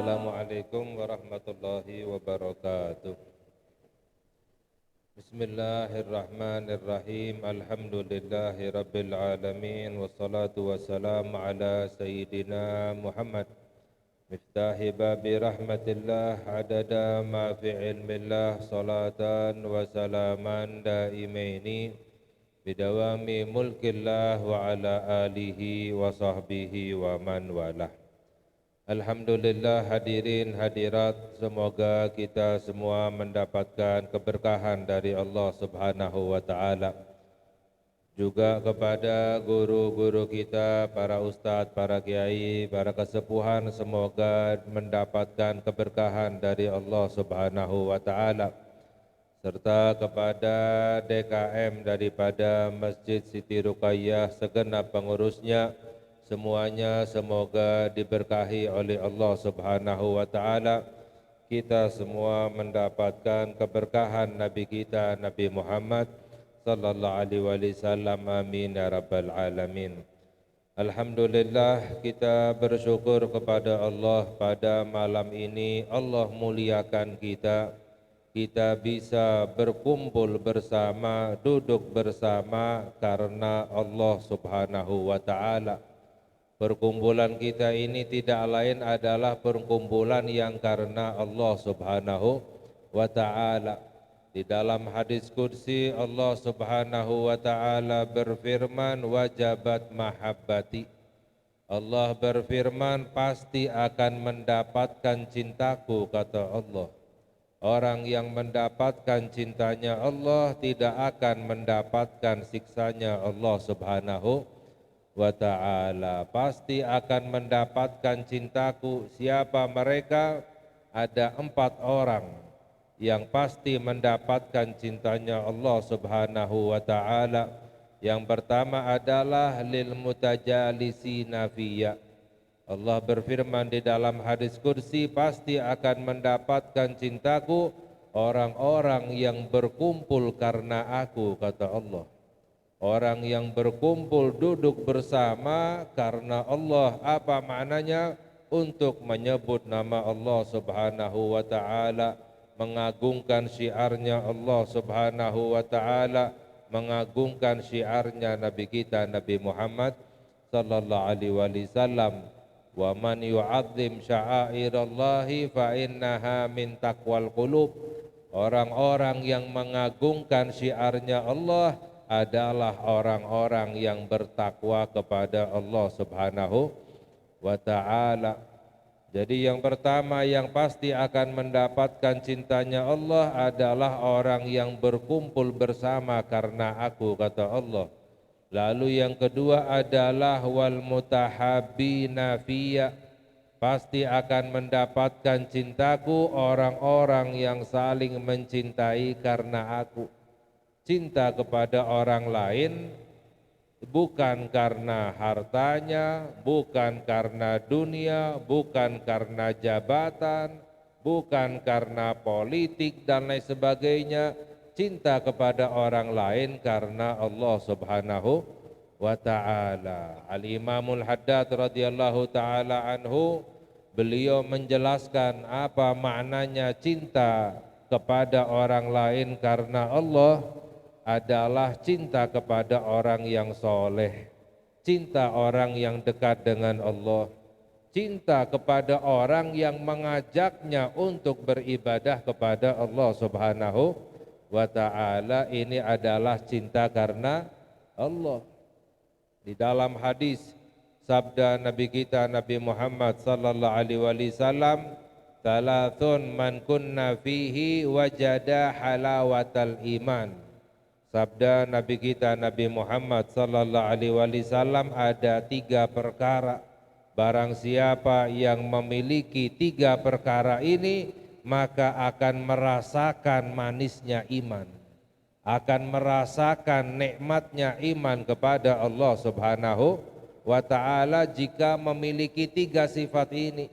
Assalamualaikum warahmatullahi wabarakatuh. Bismillahirrahmanirrahim. Alhamdulillahi rabbil alamin. Wassalatu wassalamu ala sayyidina Muhammad miftahi babi rahmatillah adada ma fi ilmillah. Salatan wa salaman daimaini bidawami mulkillah wa ala alihi wa sahbihi wa man walah. Alhamdulillah, hadirin hadirat, semoga kita semua mendapatkan keberkahan dari Allah Subhanahu wa taala. Juga kepada guru-guru kita, para ustadz, para kiai, para kesepuhan, semoga mendapatkan keberkahan dari Allah Subhanahu wa taala. Serta kepada DKM daripada Masjid Siti Ruqayyah, segenap pengurusnya, semuanya semoga diberkahi oleh Allah Subhanahu wa taala. Kita semua mendapatkan keberkahan Nabi kita Nabi Muhammad sallallahu alaihi wasallam. Amin ya rabbal alamin. Alhamdulillah, kita bersyukur kepada Allah pada malam ini. Allah muliakan kita. Kita bisa berkumpul bersama, duduk bersama karena Allah Subhanahu wa taala. Perkumpulan kita ini tidak lain adalah perkumpulan yang karena Allah Subhanahu wa ta'ala. Di dalam hadis qudsi Allah Subhanahu wa ta'ala berfirman, wajabat mahabbati. Allah berfirman, pasti akan mendapatkan cintaku, kata Allah. Orang yang mendapatkan cintanya Allah tidak akan mendapatkan siksanya Allah Subhanahu wa ta'ala. Pasti akan mendapatkan cintaku. Siapa mereka? Ada 4 orang yang pasti mendapatkan cintanya Allah Subhanahu wa ta'ala. Yang pertama adalah lil mutajalisina fiyya. Allah berfirman di dalam hadis qudsi, pasti akan mendapatkan cintaku orang-orang yang berkumpul karena aku, kata Allah. Orang yang berkumpul duduk bersama karena Allah. Apa maknanya? Untuk menyebut nama Allah Subhanahu wa ta'ala, mengagungkan syiarnya Allah Subhanahu wa ta'ala, mengagungkan syiarnya Nabi kita Nabi Muhammad sallallahu alaihi wasallam. Wa man yu'azzim sya'airallahi fa innaha min taqwal qulub. Orang-orang yang mengagungkan syiarnya Allah adalah orang-orang yang bertakwa kepada Allah Subhanahu wa ta'ala. Jadi yang pertama yang pasti akan mendapatkan cintanya Allah adalah orang yang berkumpul bersama karena aku, kata Allah. Lalu yang kedua adalah wal mutahabbina fiyya. Pasti akan mendapatkan cintaku orang-orang yang saling mencintai karena aku. Cinta kepada orang lain bukan karena hartanya, bukan karena dunia, bukan karena jabatan, bukan karena politik dan lain sebagainya. Cinta kepada orang lain karena Allah Subhanahu wa ta'ala. Al-Imamul Haddad radhiyallahu ta'ala anhu, beliau menjelaskan apa maknanya cinta kepada orang lain karena Allah adalah cinta kepada orang yang soleh, cinta orang yang dekat dengan Allah, cinta kepada orang yang mengajaknya untuk beribadah kepada Allah Subhanahu wa ta'ala. Ini adalah cinta karena Allah. Di dalam hadis sabda Nabi kita Nabi Muhammad sallallahu alaihi wasallam, "Thalathun man kunna fihi wajada halawatal iman." Sabda Nabi kita Nabi Muhammad sallallahu alaihi wasallam, ada 3 perkara. Barang siapa yang memiliki 3 perkara ini, maka akan merasakan manisnya iman, akan merasakan nikmatnya iman kepada Allah Subhanahu wa ta'ala jika memiliki 3 sifat ini.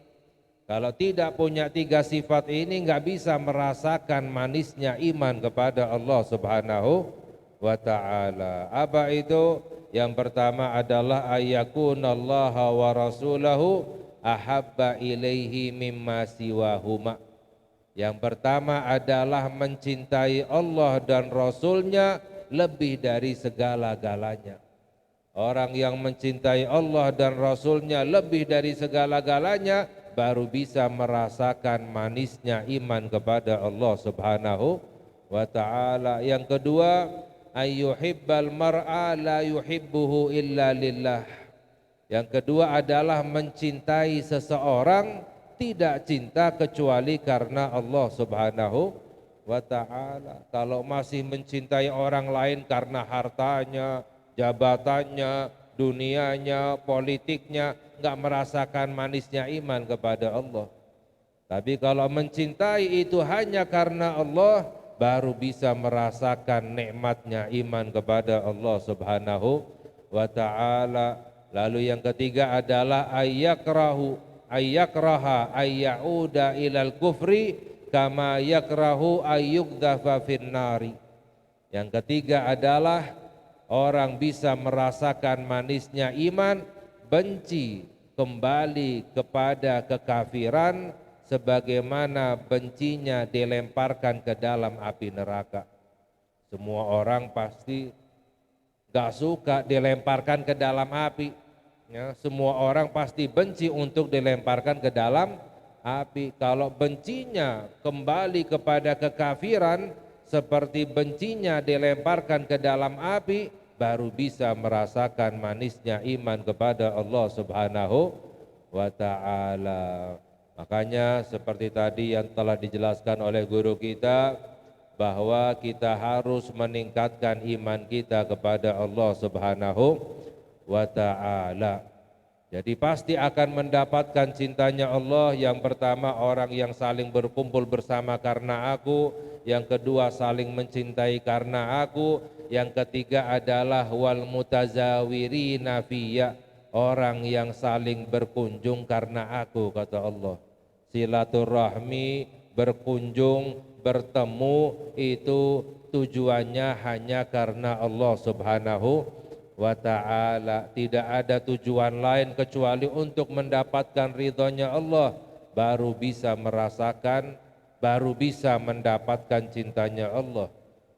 Kalau tidak punya 3 sifat ini, nggak bisa merasakan manisnya iman kepada Allah Subhanahu wa ta'ala. Apa itu? Yang pertama adalah ayyakunallaha wa rasulahu ahabba ilaihi mimma siwahuma. Yang pertama adalah mencintai Allah dan Rasulnya lebih dari segala-galanya. Orang yang mencintai Allah dan Rasulnya lebih dari segala-galanya baru bisa merasakan manisnya iman kepada Allah Subhanahu wa ta'ala. Yang kedua, ayyuhibbal mar'a la yuhibbuhu illa lillah. Yang kedua adalah mencintai seseorang tidak cinta kecuali karena Allah Subhanahu wa ta'ala. Kalau masih mencintai orang lain karena hartanya, jabatannya, dunianya, politiknya, enggak merasakan manisnya iman kepada Allah. Tapi kalau mencintai itu hanya karena Allah, baru bisa merasakan nikmatnya iman kepada Allah Subhanahu wa ta'ala. Lalu yang ketiga adalah ayyakraha ayyauda ilal kufri kama yakrahu ayyukdafa finnari. Yang ketiga adalah orang bisa merasakan manisnya iman, benci kembali kepada kekafiran sebagaimana bencinya dilemparkan ke dalam api neraka. Semua orang pasti gak suka dilemparkan ke dalam api. Ya, semua orang pasti benci untuk dilemparkan ke dalam api. Kalau bencinya kembali kepada kekafiran seperti bencinya dilemparkan ke dalam api, baru bisa merasakan manisnya iman kepada Allah Subhanahu wa ta'ala. Makanya seperti tadi yang telah dijelaskan oleh guru kita, bahwa kita harus meningkatkan iman kita kepada Allah Subhanahu wa ta'ala. Jadi pasti akan mendapatkan cintanya Allah. Yang pertama, orang yang saling berkumpul bersama karena aku. Yang kedua, saling mencintai karena aku. Yang ketiga adalah wal mutazawirina fiyya, orang yang saling berkunjung karena aku, kata Allah. Silaturahmi, berkunjung, bertemu itu tujuannya hanya karena Allah Subhanahu wa ta'ala. Tidak ada tujuan lain kecuali untuk mendapatkan ridhonya Allah. Baru bisa merasakan, baru bisa mendapatkan cintanya Allah.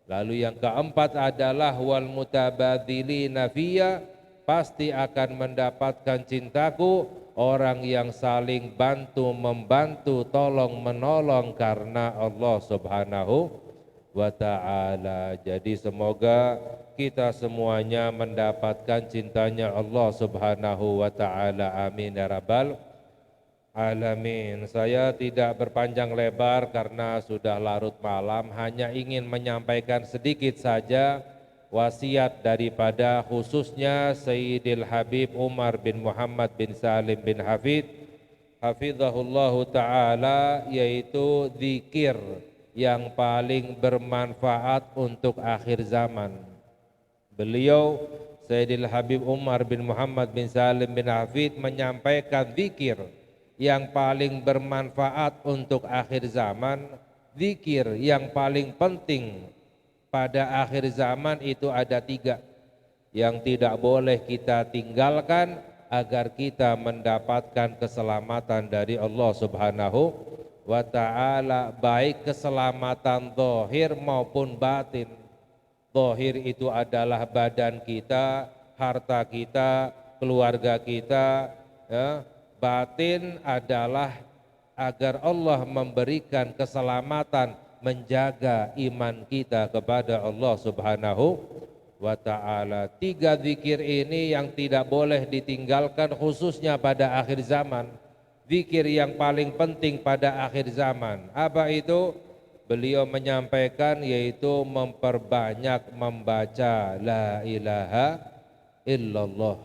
Lalu yang keempat adalah wal mutabadzilina fiyya, pasti akan mendapatkan cintaku orang yang saling bantu membantu, tolong menolong karena Allah Subhanahu wa ta'ala. Jadi semoga kita semuanya mendapatkan cintanya Allah Subhanahu wa ta'ala. Amin ya rabbal alamin. Saya tidak berpanjang lebar karena sudah larut malam, hanya ingin menyampaikan sedikit saja wasiat daripada khususnya Sayyidil Habib Umar bin Muhammad bin Salim bin Hafid hafizahullahu ta'ala, yaitu zikir yang paling bermanfaat untuk akhir zaman. Beliau Sayyidil Habib Umar bin Muhammad bin Salim bin Hafid menyampaikan zikir yang paling bermanfaat untuk akhir zaman, zikir yang paling penting pada akhir zaman itu ada 3 yang tidak boleh kita tinggalkan agar kita mendapatkan keselamatan dari Allah Subhanahu wa ta'ala, baik keselamatan zahir maupun batin. Zahir itu adalah badan kita, harta kita, keluarga kita, ya. Batin adalah agar Allah memberikan keselamatan, menjaga iman kita kepada Allah Subhanahu wa ta'ala. 3 zikir ini yang tidak boleh ditinggalkan khususnya pada akhir zaman. Zikir yang paling penting pada akhir zaman. Apa itu? Beliau menyampaikan yaitu memperbanyak membaca la ilaha illallah.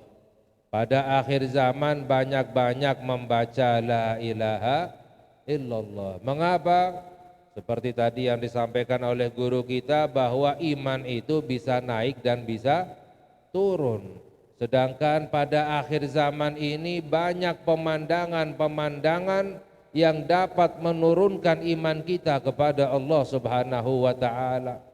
Pada akhir zaman banyak-banyak membaca la ilaha illallah. Mengapa? Seperti tadi yang disampaikan oleh guru kita, bahwa iman itu bisa naik dan bisa turun. Sedangkan pada akhir zaman ini banyak pemandangan-pemandangan yang dapat menurunkan iman kita kepada Allah Subhanahu wa ta'ala.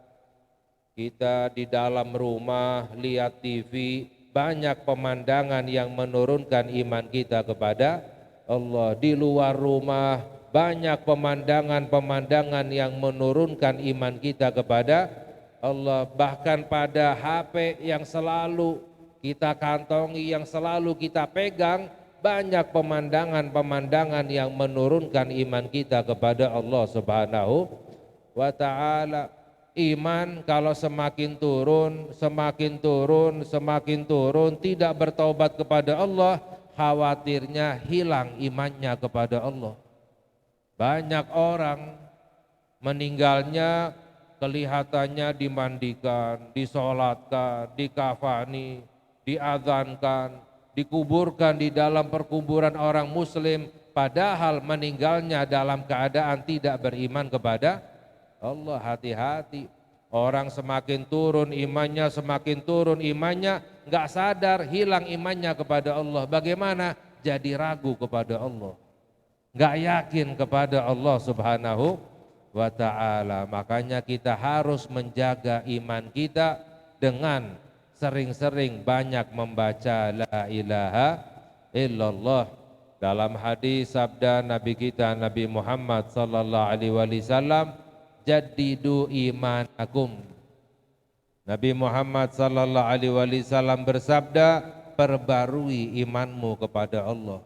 Kita di dalam rumah lihat TV, banyak pemandangan yang menurunkan iman kita kepada Allah, di luar rumah banyak pemandangan-pemandangan yang menurunkan iman kita kepada Allah. Bahkan pada HP yang selalu kita kantongi, yang selalu kita pegang, banyak pemandangan-pemandangan yang menurunkan iman kita kepada Allah Subhanahu wa ta'ala. Iman kalau semakin turun, semakin turun, semakin turun, tidak bertaubat kepada Allah, khawatirnya hilang imannya kepada Allah. Banyak orang meninggalnya kelihatannya dimandikan, disolatkan, dikafani, diazankan, dikuburkan di dalam perkuburan orang muslim, padahal meninggalnya dalam keadaan tidak beriman kepada Allah. Hati-hati, orang semakin turun imannya, semakin turun imannya, nggak sadar hilang imannya kepada Allah. Bagaimana? Jadi ragu kepada Allah, nggak yakin kepada Allah Subhanahu wa ta'ala. Makanya kita harus menjaga iman kita dengan sering-sering banyak membaca la ilaha illallah. Dalam hadis sabda Nabi kita Nabi Muhammad sallallahu alaihi wasallam, jaddidu imanakum. Nabi Muhammad sallallahu alaihi wasallam bersabda, perbarui imanmu kepada Allah.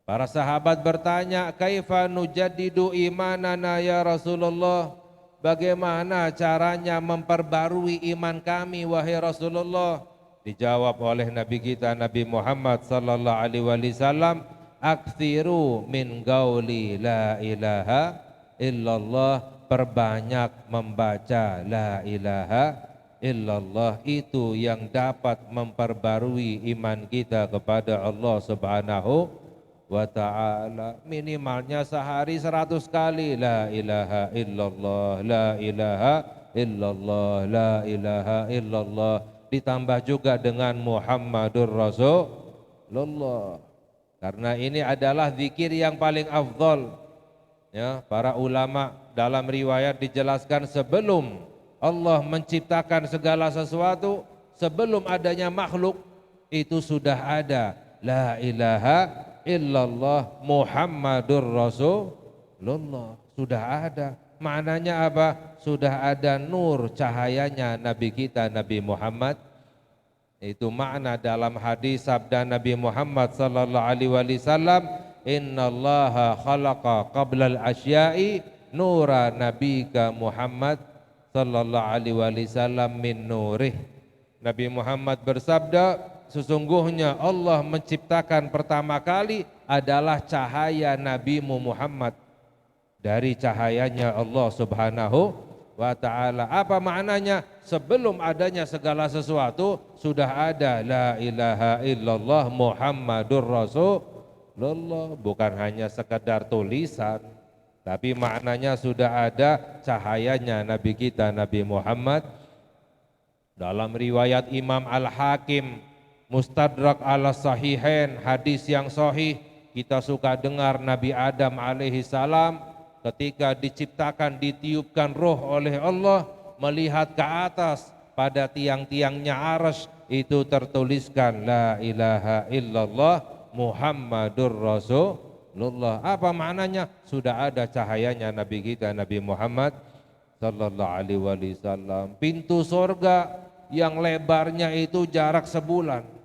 Para sahabat bertanya, kaifa nujaddidu imanana ya Rasulullah? Bagaimana caranya memperbarui iman kami wahai Rasulullah? Dijawab oleh Nabi kita Nabi Muhammad sallallahu alaihi wasallam, aktsiru min gauli la ilaha illallah. Perbanyak membaca la ilaha illallah, itu yang dapat memperbarui iman kita kepada Allah Subhanahu wa ta'ala. Minimalnya sehari 100 kali la ilaha illallah, la ilaha illallah, la ilaha illallah, ditambah juga dengan Muhammadur Rasulullah, karena ini adalah zikir yang paling afdal. Ya, para ulama dalam riwayat dijelaskan, sebelum Allah menciptakan segala sesuatu, sebelum adanya makhluk, itu sudah ada la ilaha illallah Muhammadur Rasulullah, sudah ada. Maknanya apa? Sudah ada nur cahayanya Nabi kita Nabi Muhammad. Itu makna dalam hadis sabda Nabi Muhammad sallallahu alaihi wasallam, innallaha khalaqa qablal asya'i nura nabika Muhammad sallallahu alaihi wasallam min nurih. Nabi Muhammad bersabda, sesungguhnya Allah menciptakan pertama kali adalah cahaya Nabimu Muhammad dari cahayanya Allah Subhanahu wa ta'ala. Apa maknanya? Sebelum adanya segala sesuatu sudah ada la ilaha illallah Muhammadur Rasulullah. Bukan hanya sekedar tulisan, tapi maknanya sudah ada cahayanya Nabi kita Nabi Muhammad. Dalam riwayat Imam Al-Hakim Mustadrak ala Sahihain, hadis yang sahih, kita suka dengar Nabi Adam alaihi salam ketika diciptakan, ditiupkan roh oleh Allah, melihat ke atas pada tiang-tiangnya arsy, itu tertuliskan la ilaha illallah Muhammadur Rasulullah. Apa maknanya? Sudah ada cahayanya Nabi kita Nabi Muhammad sallallahu alaihi wasallam. Pintu surga yang lebarnya itu jarak sebulan.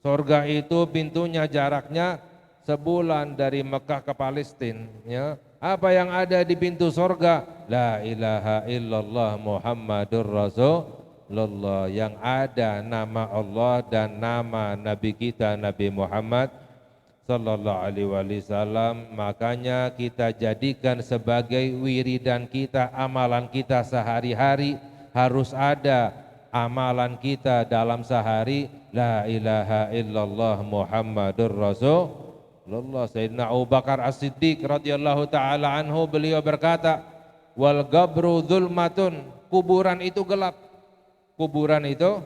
Surga itu pintunya jaraknya sebulan dari Mekah ke Palestina, ya. Apa yang ada di pintu surga? La ilaha illallah Muhammadur Rasulullah, yang ada nama Allah dan nama Nabi kita Nabi Muhammad sallallahu alaihi wasallam. Makanya kita jadikan sebagai wiridan kita, amalan kita sehari-hari. Harus ada amalan kita dalam sehari, la ilaha illallah Muhammadur Rasulullah. Sayyidina Abu Bakar As-Siddiq radhiyallahu taala anhu, beliau berkata, wal gabru dzulmatun, kuburan itu gelap. Kuburan itu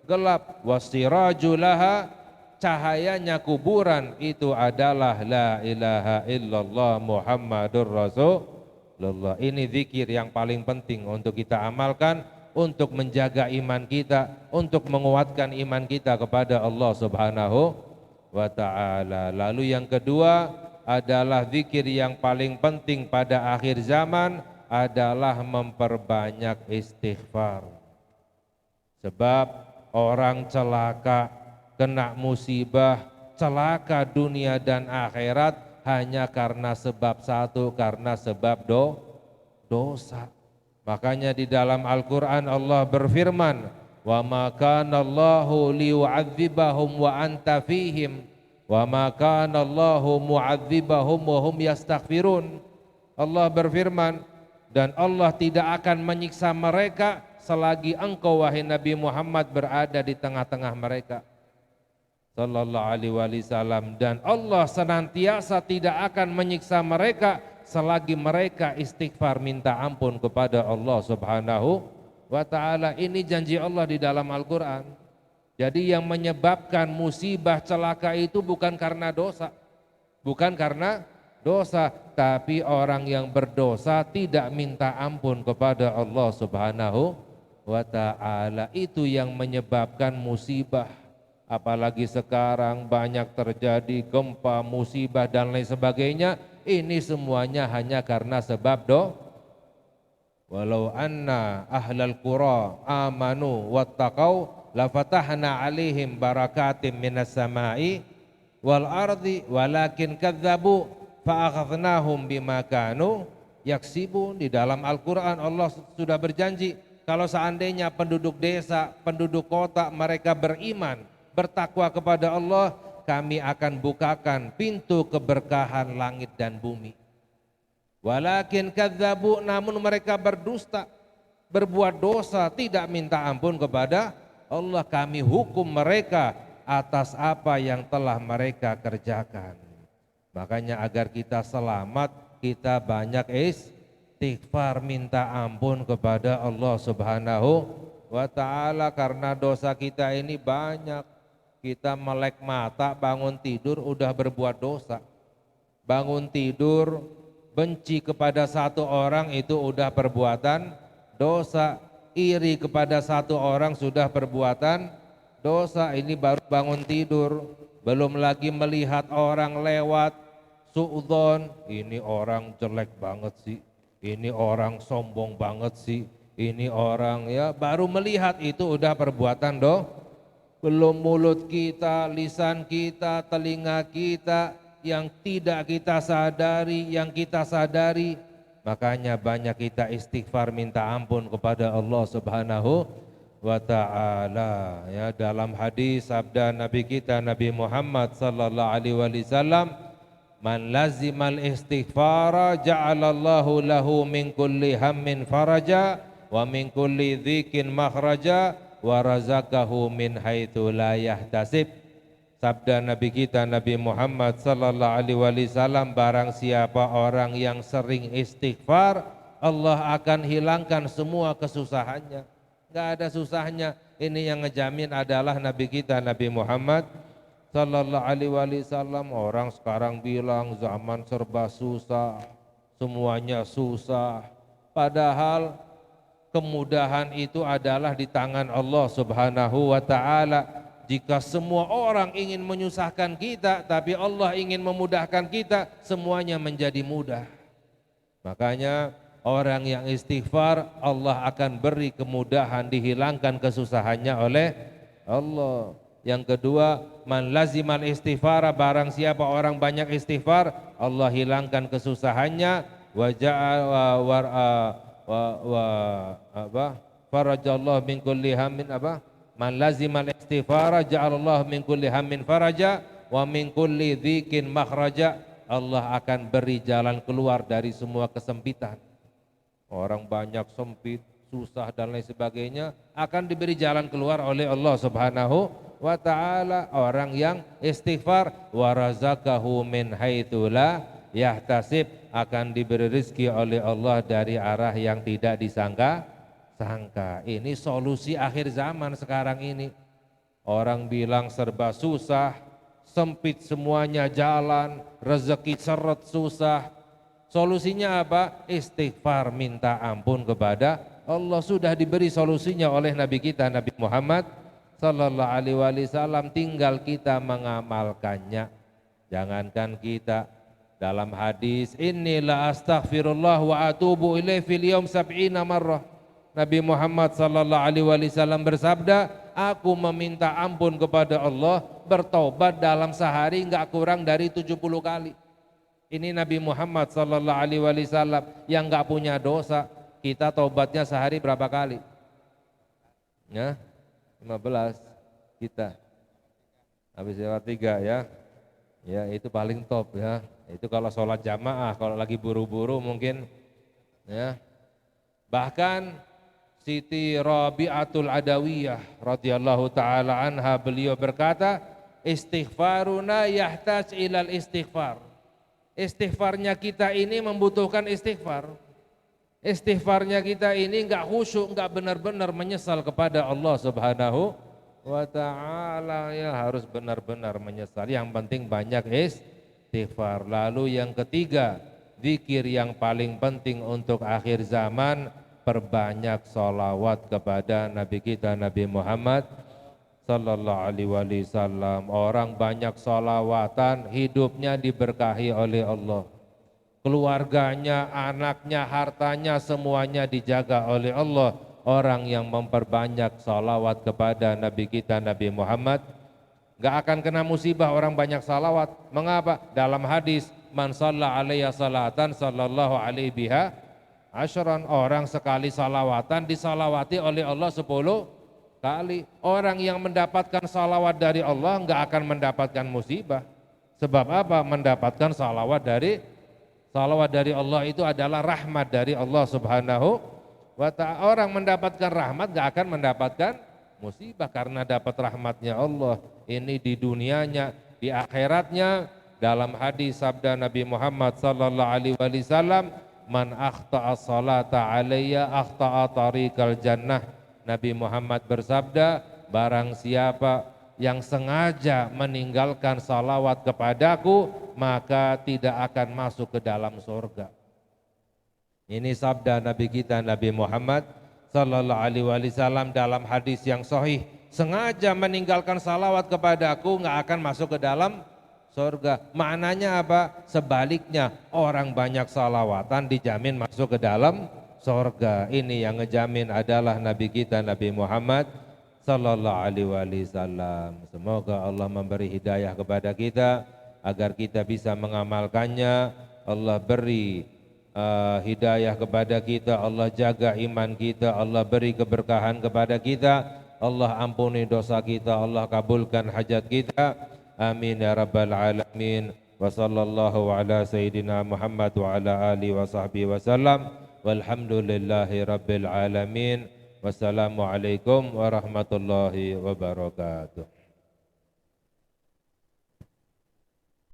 gelap. Wasirajulaha, cahayanya kuburan itu adalah la ilaha illallah Muhammadur Rasulullah. Ini zikir yang paling penting untuk kita amalkan, untuk menjaga iman kita, untuk menguatkan iman kita kepada Allah Subhanahu wa ta'ala. Lalu yang kedua adalah zikir yang paling penting pada akhir zaman adalah memperbanyak istighfar. Sebab orang celaka, kena musibah, celaka dunia dan akhirat hanya karena sebab satu, karena sebab dosa. Makanya di dalam Al-Quran Allah berfirman, wa ma kana Allahu liyu'adzibahum wa anta fihim wa ma kana Allahu mu'adzibahum wa hum yastaghfirun. Allah berfirman, dan Allah tidak akan menyiksa mereka selagi engkau wahai Nabi Muhammad berada di tengah-tengah mereka sallallahu alaihi wasallam, dan Allah senantiasa tidak akan menyiksa mereka selagi mereka istighfar minta ampun kepada Allah Subhanahu wa ta'ala. Ini janji Allah di dalam Al-Quran. Jadi yang menyebabkan musibah celaka itu bukan karena dosa, bukan karena dosa, tapi orang yang berdosa tidak minta ampun kepada Allah Subhanahu wa ta'ala, itu yang menyebabkan musibah. Apalagi sekarang banyak terjadi gempa, musibah dan lain sebagainya. Ini semuanya hanya karena sebab walau anna ahlal qura amanu wattaqau lafatahna alaihim barakatim minas samai wal ardi walakin kadzabu fa'akhadnahum bima kanu yaksibun. Di dalam Al-Quran Allah sudah berjanji, kalau seandainya penduduk desa, penduduk kota mereka beriman, bertakwa kepada Allah, kami akan bukakan pintu keberkahan langit dan bumi. Walakin kadzabu, namun mereka berdusta, berbuat dosa, tidak minta ampun kepada Allah, kami hukum mereka atas apa yang telah mereka kerjakan. Makanya agar kita selamat, kita banyak istighfar, minta ampun kepada Allah Subhanahu wa ta'ala, karena dosa kita ini banyak. Kita melek mata, bangun tidur udah berbuat dosa. Bangun tidur benci kepada satu orang itu udah perbuatan dosa. Iri kepada satu orang sudah perbuatan dosa. Ini baru bangun tidur. Belum lagi melihat orang lewat, suudzon, ini orang jelek banget sih, ini orang sombong banget sih, ini orang, ya baru melihat itu udah perbuatan Belum mulut kita, lisan kita, telinga kita yang tidak kita sadari, yang kita sadari. Makanya banyak kita istighfar minta ampun kepada Allah Subhanahu wa ta'ala. Ya, dalam hadis sabda Nabi kita Nabi Muhammad sallallahu alaihi wasallam, man lazimal istighfara ja'alallahu lahu min kulli hammin faraja wa min kulli dhikin makhraja wa razaqahu min haitsu la yahtasib. Sabda Nabi kita Nabi Muhammad sallallahu alaihi wasallam, barang siapa orang yang sering istighfar, Allah akan hilangkan semua kesusahannya. Enggak ada susahnya. Ini yang ngejamin adalah Nabi kita Nabi Muhammad sallallahu alaihi wasallam. Orang sekarang bilang zaman serba susah, semuanya susah. Padahal kemudahan itu adalah di tangan Allah Subhanahu wa ta'ala. Jika semua orang ingin menyusahkan kita, tapi Allah ingin memudahkan kita, semuanya menjadi mudah. Makanya orang yang istighfar, Allah akan beri kemudahan, dihilangkan kesusahannya oleh Allah. Yang kedua, man lazimal istighfar, barang siapa orang banyak istighfar, Allah hilangkan kesusahannya. Farajallahu min kulli hammin man lazimal istighfara ja'alallahu min kulli hammin faraja wa min kulli dhikin makhraja. Allah akan beri jalan keluar dari semua kesempitan. Orang banyak sempit, susah dan lain sebagainya, akan diberi jalan keluar oleh Allah Subhanahu wa ta'ala. Orang yang istighfar, wa razaqahu min haitsu la yahtasib, akan diberi rezeki oleh Allah dari arah yang tidak disangka. Ini solusi akhir zaman sekarang ini. Orang bilang serba susah, sempit semuanya jalan, rezeki seret susah. Solusinya apa? Istighfar, minta ampun kepada Allah. Sudah diberi solusinya oleh Nabi kita Nabi Muhammad sallallahu alaihi wasallam, tinggal kita mengamalkannya. Jangankan kita, dalam hadis inilah astaghfirullah wa atubu ilaih fil yaum sab'ina marrah, Nabi Muhammad sallallahu alaihi wasallam bersabda, aku meminta ampun kepada Allah, bertobat dalam sehari enggak kurang dari 70 kali. Ini Nabi Muhammad sallallahu alaihi wasallam yang enggak punya dosa. Kita tobatnya sehari berapa kali? Ya, 15 kita. Habis lewat 3 ya. Ya, itu paling top ya. Itu kalau sholat jamaah, kalau lagi buru-buru mungkin ya. Bahkan Siti Rabi'atul Adawiyah radhiyallahu taala anha, beliau berkata, istighfaruna yahtaj ilal istighfar. Istighfarnya kita ini membutuhkan istighfar. Istighfarnya kita ini enggak khusyuk, enggak benar-benar menyesal kepada Allah Subhanahu wa ta'ala, ya harus benar-benar menyesal. Yang penting banyak istighfar. Lalu yang ketiga, zikir yang paling penting untuk akhir zaman, perbanyak sholawat kepada Nabi kita Nabi Muhammad sallallahu alaihi wasallam. Orang banyak sholawatan, hidupnya diberkahi oleh Allah. Keluarganya, anaknya, hartanya semuanya dijaga oleh Allah. Orang yang memperbanyak salawat kepada Nabi kita Nabi Muhammad gak akan kena musibah. Orang banyak salawat. Mengapa? Dalam hadis, man shalla alaiya salatan sallallahu alaihi biha asyran. Orang sekali salawatan disalawati oleh Allah 10 kali. Orang yang mendapatkan salawat dari Allah gak akan mendapatkan musibah. Sebab apa? Mendapatkan salawat dari Allah itu adalah rahmat dari Allah Subhanahu wa ta'ala. Orang mendapatkan rahmat gak akan mendapatkan musibah karena dapat rahmatnya Allah. Ini di dunianya, di akhiratnya. Dalam hadis sabda Nabi Muhammad sallallahu alaihi wasallam, man akhta'a salata alayya akhta'a tariqal jannah. Nabi Muhammad bersabda, barang siapa yang sengaja meninggalkan salawat kepadaku, maka tidak akan masuk ke dalam surga. Ini sabda Nabi kita Nabi Muhammad sallallahu alaihi wasallam dalam hadis yang sahih. Sengaja meninggalkan salawat kepadaku nggak akan masuk ke dalam surga. Maknanya apa? Sebaliknya, orang banyak salawatan dijamin masuk ke dalam surga. Ini yang ngejamin adalah Nabi kita Nabi Muhammad sallallahu alaihi wasallam. Semoga Allah memberi hidayah kepada kita agar kita bisa mengamalkannya. Allah beri hidayah kepada kita, Allah jaga iman kita, Allah beri keberkahan kepada kita, Allah ampuni dosa kita, Allah kabulkan hajat kita. Amin ya rabbal alamin. Wa sallallahu ala sayyidina Muhammad wa ala alihi wa sahbihi wasallam. Walhamdulillahi rabbil alamin. Wassalamualaikum warahmatullahi wabarakatuh.